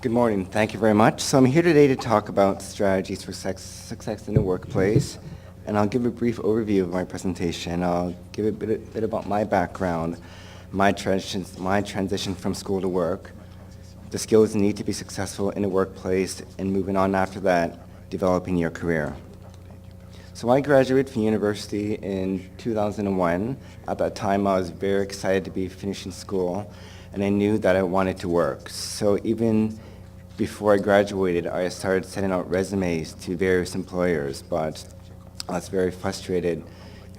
Good morning. Thank you very much. So I'm here today to talk about strategies for success in the workplace, and I'll give a brief overview of my presentation. I'll give a bit about my background, my transition from school to work, the skills needed to be successful in the workplace, and moving on after that, developing your career. So I graduated from university in 2001. At that time, I was very excited to be finishing school, and I knew that I wanted to work. So even before I graduated, I started sending out resumes to various employers, but I was very frustrated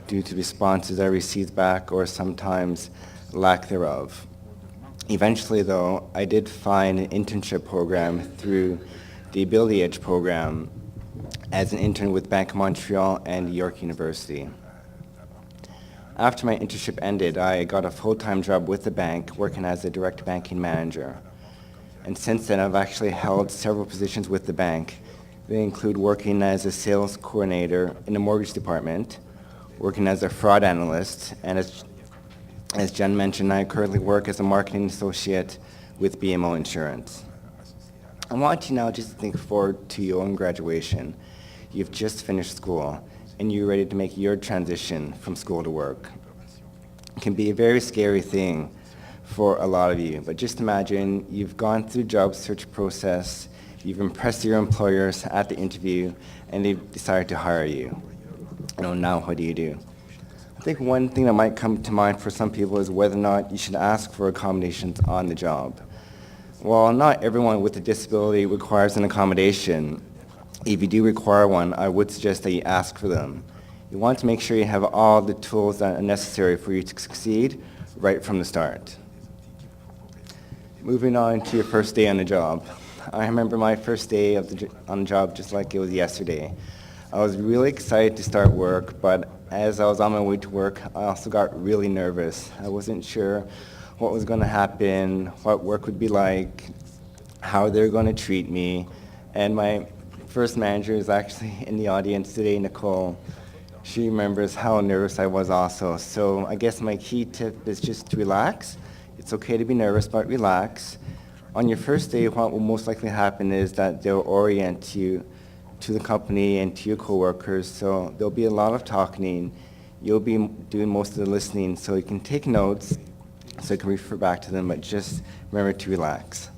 due to responses I received back or sometimes lack thereof. Eventually, though, I did find an internship program through the Ability Edge program as an intern with Bank of Montreal and York University. After my internship ended, I got a full-time job with the bank, working as a direct banking manager. And since then, I've actually held several positions with the bank. They include working as a sales coordinator in the mortgage department, working as a fraud analyst, and as Jen mentioned, I currently work as a marketing associate with BMO Insurance. I want you now just to think forward to your own graduation. You've just finished school, and you're ready to make your transition from school to work. It can be a very scary thing for a lot of you, but just imagine you've gone through the job search process, you've impressed your employers at the interview, and they've decided to hire you. Now what do you do? I think one thing that might come to mind for some people is whether or not you should ask for accommodations on the job. While not everyone with a disability requires an accommodation, if you do require one, I would suggest that you ask for them. You want to make sure you have all the tools that are necessary for you to succeed right from the start. Moving on to your first day on the job. I remember my first day on the job just like it was yesterday. I was really excited to start work, but as I was on my way to work, I also got really nervous. I wasn't sure what was going to happen, what work would be like, how they were going to treat me. And my first manager is actually in the audience today, Nicole. She remembers how nervous I was also. So I guess my key tip is just to relax. It's okay to be nervous, but relax. On your first day, what will most likely happen is that they'll orient you to the company and to your coworkers. So there'll be a lot of talking. You'll be doing most of the listening, so you can take notes, so you can refer back to them, but just remember to relax.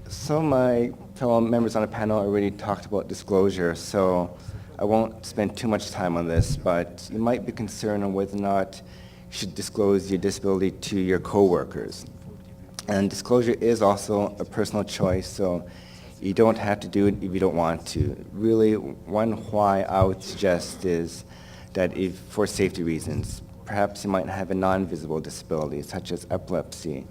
So my fellow members on the panel already talked about disclosure, so I won't spend too much time on this, but you might be concerned on whether or not you should disclose your disability to your coworkers. And disclosure is also a personal choice, so you don't have to do it if you don't want to. Really, one why I would suggest is that if, for safety reasons, perhaps you might have a non-visible disability, such as epilepsy.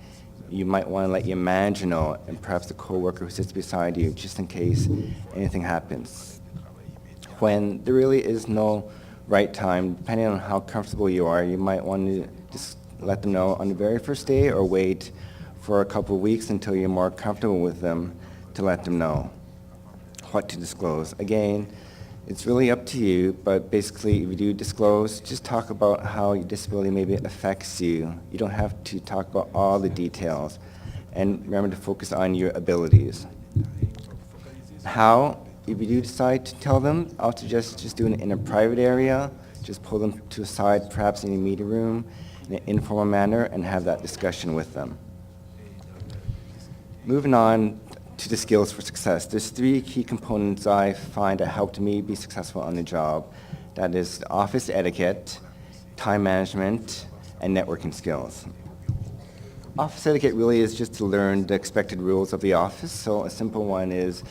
You might want to let your manager know, and perhaps the coworker who sits beside you, just in case anything happens. When there really is no right time, depending on how comfortable you are, you might want to just let them know on the very first day or wait for a couple of weeks until you're more comfortable with them to let them know what to disclose. Again, it's really up to you, but basically if you do disclose, just talk about how your disability maybe affects you. You don't have to talk about all the details. And remember to focus on your abilities. How? If you do decide to tell them, I would suggest just doing it in a private area. Just pull them to a side, perhaps in a meeting room, in an informal manner, and have that discussion with them. Moving on to the skills for success. There's three key components I find that helped me be successful on the job. That is office etiquette, time management, and networking skills. Office etiquette really is just to learn the expected rules of the office. So a simple one is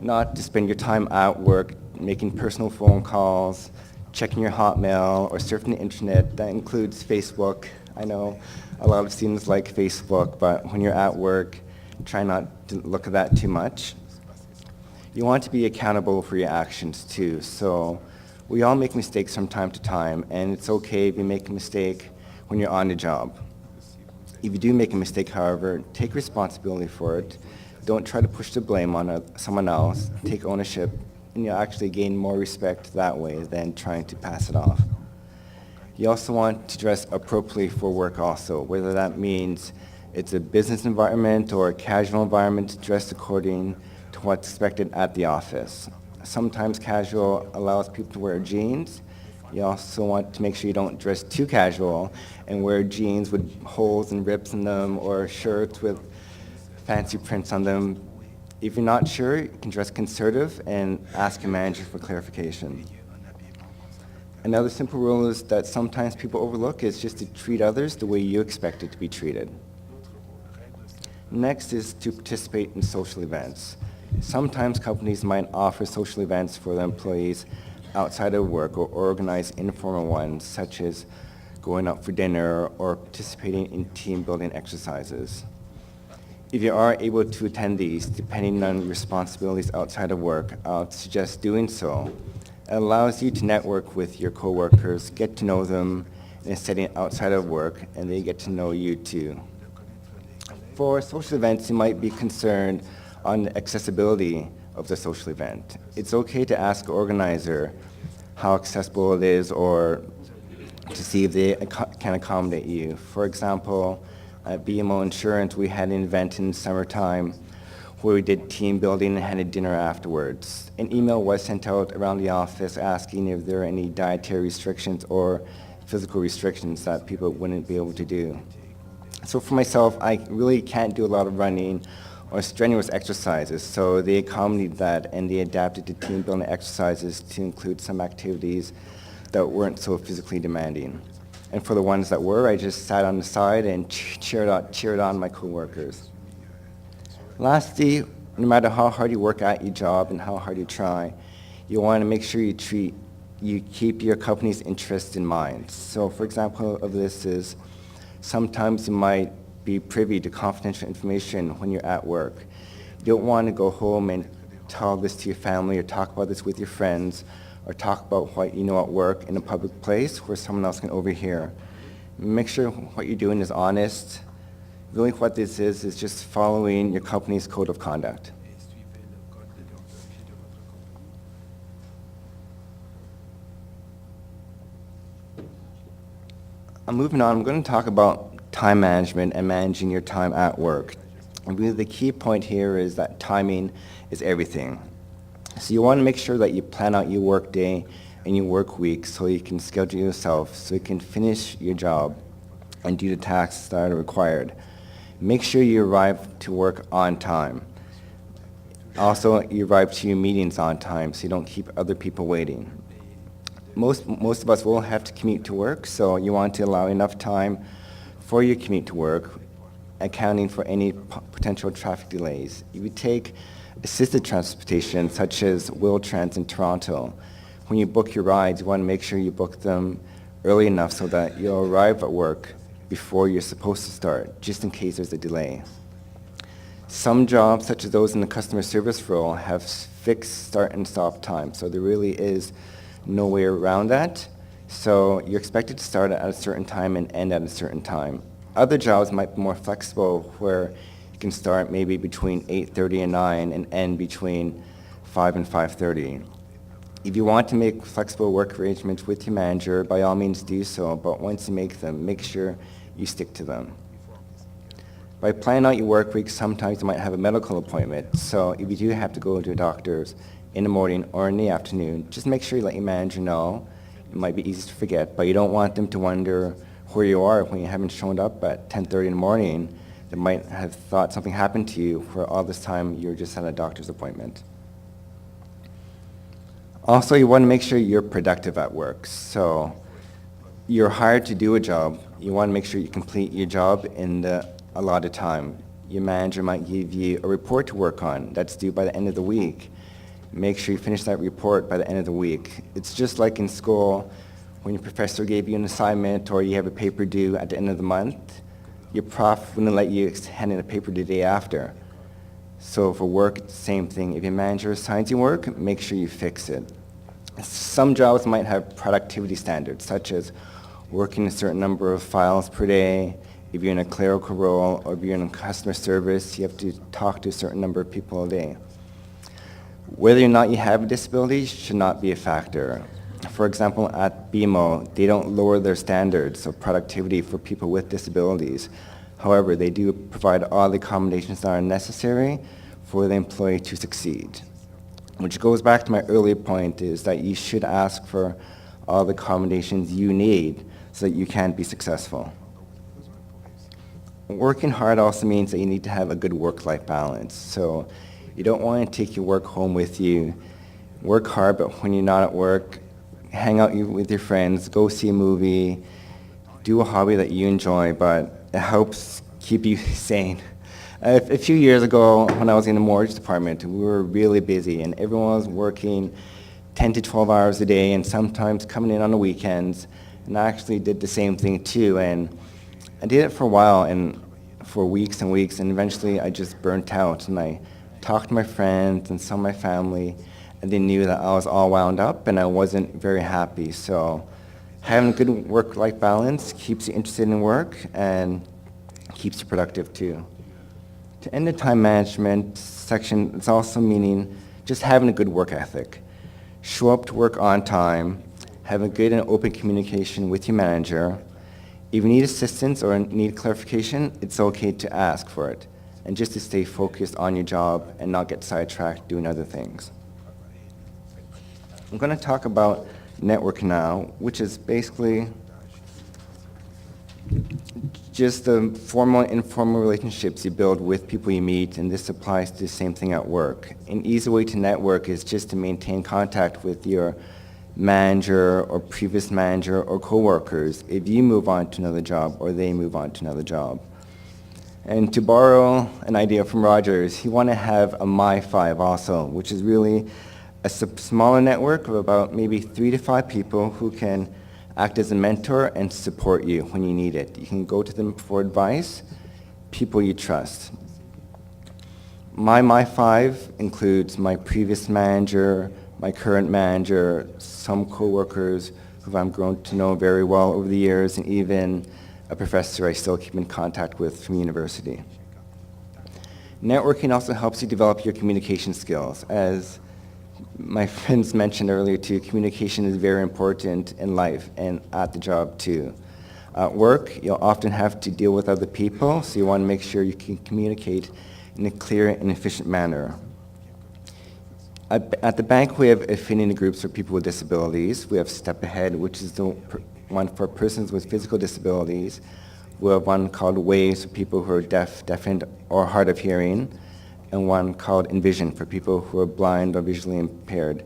not to spend your time at work making personal phone calls, checking your Hotmail, or surfing the internet. That includes Facebook. I know a lot of students like Facebook, but when you're at work, try not to look at that too much. You want to be accountable for your actions too. So we all make mistakes from time to time, and it's okay if you make a mistake when you're on the job. If you do make a mistake, however, take responsibility for it. Don't try to push the blame on someone else. Take ownership, and you'll actually gain more respect that way than trying to pass it off. You also want to dress appropriately for work also, whether that means it's a business environment or a casual environment, dressed according to what's expected at the office. Sometimes casual allows people to wear jeans. You also want to make sure you don't dress too casual and wear jeans with holes and rips in them or shirts with fancy prints on them. If you're not sure, you can dress conservative and ask your manager for clarification. Another simple rule is that sometimes people overlook is just to treat others the way you expect it to be treated. Next is to participate in social events. Sometimes companies might offer social events for their employees outside of work or organize informal ones, such as going out for dinner or participating in team building exercises. If you are able to attend these, depending on responsibilities outside of work, I would suggest doing so. It allows you to network with your coworkers, get to know them in a setting outside of work, and they get to know you too. For social events, you might be concerned on the accessibility of the social event. It's okay to ask the organizer how accessible it is or to see if they can accommodate you. For example, at BMO Insurance, we had an event in summertime where we did team building and had a dinner afterwards. An email was sent out around the office asking if there are any dietary restrictions or physical restrictions that people wouldn't be able to do. So for myself, I really can't do a lot of running or strenuous exercises, so they accommodated that and they adapted to team building exercises to include some activities that weren't so physically demanding. And for the ones that were, I just sat on the side and cheered on my coworkers. Lastly, no matter how hard you work at your job and how hard you try, you want to make sure you keep your company's interests in mind. So for example of this is, sometimes you might be privy to confidential information when you're at work. You don't want to go home and tell this to your family or talk about this with your friends or talk about what you know at work in a public place where someone else can overhear. Make sure what you're doing is honest. Really what this is just following your company's code of conduct. I'm moving on. I'm going to talk about time management and managing your time at work. And really the key point here is that timing is everything. So you want to make sure that you plan out your work day and your work week so you can schedule yourself so you can finish your job and do the tasks that are required. Make sure you arrive to work on time. Also, you arrive to your meetings on time so you don't keep other people waiting. Most of us will have to commute to work, so you want to allow enough time for your commute to work, accounting for any potential traffic delays. If you take assisted transportation, such as Wheel-Trans in Toronto, when you book your rides, you want to make sure you book them early enough so that you'll arrive at work before you're supposed to start, just in case there's a delay. Some jobs, such as those in the customer service role, have fixed start and stop time, so there really is no way around that. So you're expected to start at a certain time and end at a certain time. Other jobs might be more flexible, where you can start maybe between 8:30 and 9 and end between 5 and 5:30. If you want to make flexible work arrangements with your manager, by all means do so, but once you make them, make sure you stick to them. By planning out your work week, sometimes you might have a medical appointment, so if you do have to go to a doctor's in the morning or in the afternoon, just make sure you let your manager know. It might be easy to forget, but you don't want them to wonder where you are when you haven't shown up at 10:30 in the morning. They might have thought something happened to you where all this time you're just at a doctor's appointment. Also, you want to make sure you're productive at work. So you're hired to do a job. You want to make sure you complete your job in the allotted time. Your manager might give you a report to work on that's due by the end of the week. Make sure you finish that report by the end of the week. It's just like in school, when your professor gave you an assignment or you have a paper due at the end of the month, your prof wouldn't let you hand in a paper the day after. So for work, it's the same thing. If your manager assigns you work, make sure you fix it. Some jobs might have productivity standards, such as working a certain number of files per day. If you're in a clerical role or if you're in customer service, you have to talk to a certain number of people a day. Whether or not you have a disability should not be a factor. For example, at BMO, they don't lower their standards of productivity for people with disabilities. However, they do provide all the accommodations that are necessary for the employee to succeed. Which goes back to my earlier point, is that you should ask for all the accommodations you need so that you can be successful. Working hard also means that you need to have a good work-life balance. So you don't want to take your work home with you. Work hard, but when you're not at work, hang out with your friends, go see a movie, do a hobby that you enjoy, but it helps keep you sane. A few years ago, when I was in the mortgage department, we were really busy, and everyone was working 10 to 12 hours a day, and sometimes coming in on the weekends. And I actually did the same thing too, and I did it for a while, and for weeks and weeks, and eventually I just burnt out. And I talked to my friends and some of my family, and they knew that I was all wound up, and I wasn't very happy. So having a good work-life balance keeps you interested in work and keeps you productive too. To end the time management section, it's also meaning just having a good work ethic. Show up to work on time, have a good and open communication with your manager. If you need assistance or need clarification, it's okay to ask for it, and just to stay focused on your job and not get sidetracked doing other things. I'm going to talk about networking now, which is basically just the formal and informal relationships you build with people you meet, and this applies to the same thing at work. An easy way to network is just to maintain contact with your manager or previous manager or coworkers if you move on to another job or they move on to another job. And to borrow an idea from Rogers, you want to have a My Five also, which is really a smaller network of about maybe 3 to 5 people who can act as a mentor and support you when you need it. You can go to them for advice, people you trust. My Five includes my previous manager, my current manager, some coworkers who I've grown to know very well over the years, and even a professor I still keep in contact with from university. Networking also helps you develop your communication skills. As my friends mentioned earlier too, communication is very important in life and at the job too. At work, you'll often have to deal with other people, so you want to make sure you can communicate in a clear and efficient manner. At the bank, we have affinity groups for people with disabilities. We have Step Ahead, which is the one for persons with physical disabilities. We have one called Waves for people who are deafened or hard of hearing, and one called Envision for people who are blind or visually impaired.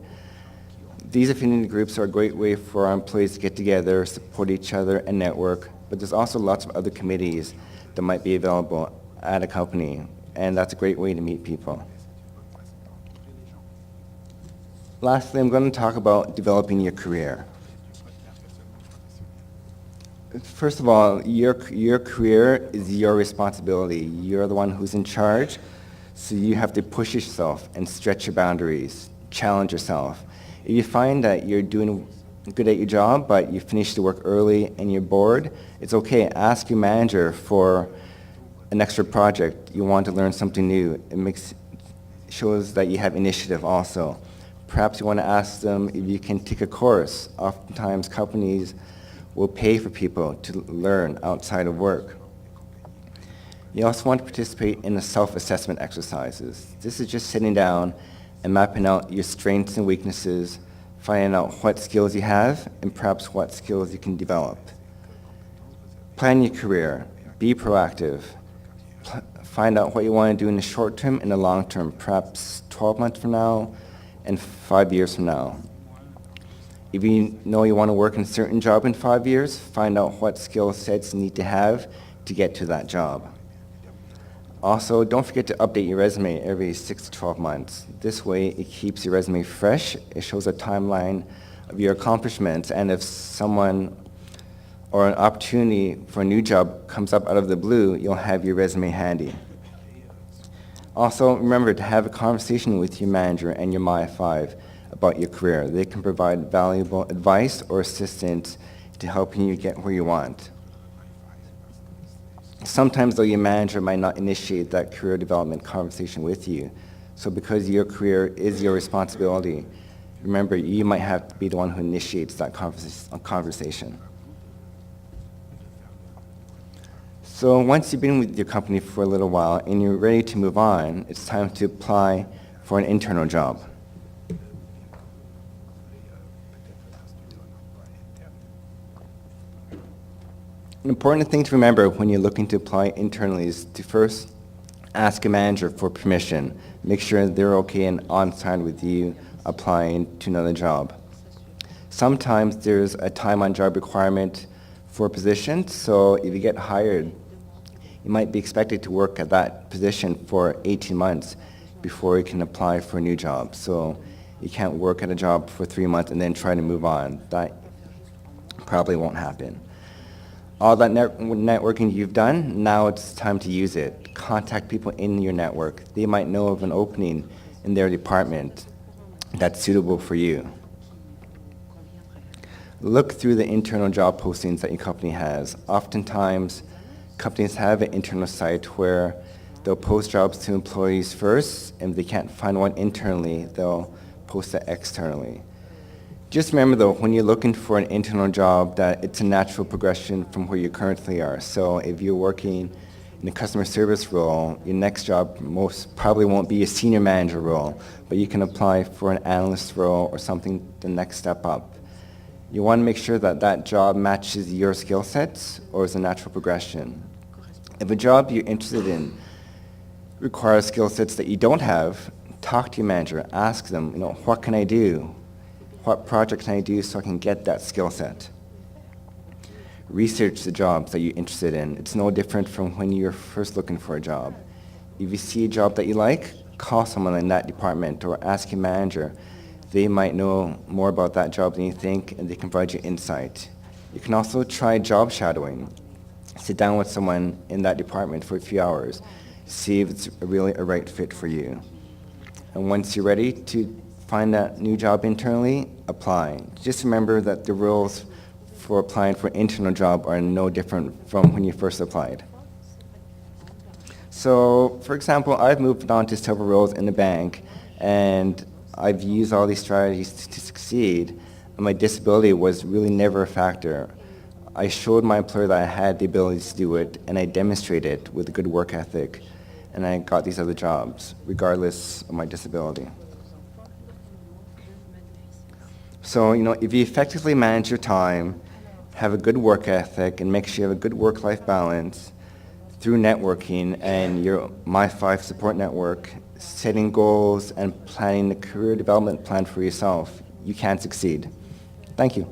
These affinity groups are a great way for our employees to get together, support each other, and network, but there's also lots of other committees that might be available at a company, and that's a great way to meet people. Lastly, I'm going to talk about developing your career. First of all, your career is your responsibility. You're the one who's in charge, so you have to push yourself and stretch your boundaries, challenge yourself. If you find that you're doing good at your job, but you finish the work early and you're bored, it's okay. Ask your manager for an extra project. You want to learn something new. It shows that you have initiative also. Perhaps you want to ask them if you can take a course. Oftentimes companies will pay for people to learn outside of work. You also want to participate in the self-assessment exercises. This is just sitting down and mapping out your strengths and weaknesses, finding out what skills you have and perhaps what skills you can develop. Plan your career. Be proactive. Find out what you want to do in the short term and the long term, perhaps 12 months from now and 5 years from now. If you know you want to work in a certain job in 5 years, find out what skill sets you need to have to get to that job. Also, don't forget to update your resume every 6 to 12 months. This way, it keeps your resume fresh. It shows a timeline of your accomplishments, and if someone or an opportunity for a new job comes up out of the blue, you'll have your resume handy. Also, remember to have a conversation with your manager and your My Five about your career. They can provide valuable advice or assistance to helping you get where you want. Sometimes, though, your manager might not initiate that career development conversation with you. So because your career is your responsibility, remember, you might have to be the one who initiates that conversation. So once you've been with your company for a little while and you're ready to move on, it's time to apply for an internal job. An important thing to remember when you're looking to apply internally is to first ask a manager for permission. Make sure they're okay and on side with you applying to another job. Sometimes there's a time on job requirement for a position, so if you get hired, you might be expected to work at that position for 18 months before you can apply for a new job. So you can't work at a job for 3 months and then try to move on. That probably won't happen. All that networking you've done, now it's time to use it. Contact people in your network. They might know of an opening in their department that's suitable for you. Look through the internal job postings that your company has. Oftentimes, companies have an internal site where they'll post jobs to employees first, and if they can't find one internally, they'll post it externally. Just remember though, when you're looking for an internal job, that it's a natural progression from where you currently are. So if you're working in a customer service role, your next job most probably won't be a senior manager role, but you can apply for an analyst role or something the next step up. You want to make sure that that job matches your skill sets or is a natural progression. If a job you're interested in requires skill sets that you don't have, talk to your manager, ask them, what can I do? What project can I do so I can get that skill set? Research the jobs that you're interested in. It's no different from when you're first looking for a job. If you see a job that you like, call someone in that department or ask your manager. They might know more about that job than you think, and they can provide you insight. You can also try job shadowing. Sit down with someone in that department for a few hours. See if it's really a right fit for you. And once you're ready to find that new job internally, apply. Just remember that the rules for applying for an internal job are no different from when you first applied. So, for example, I've moved on to several roles in the bank, and I've used all these strategies to succeed, and my disability was really never a factor. I showed my employer that I had the ability to do it, and I demonstrated it with a good work ethic, and I got these other jobs, regardless of my disability. So, if you effectively manage your time, have a good work ethic, and make sure you have a good work-life balance through networking and your My5 support network, setting goals and planning a career development plan for yourself, you can succeed. Thank you.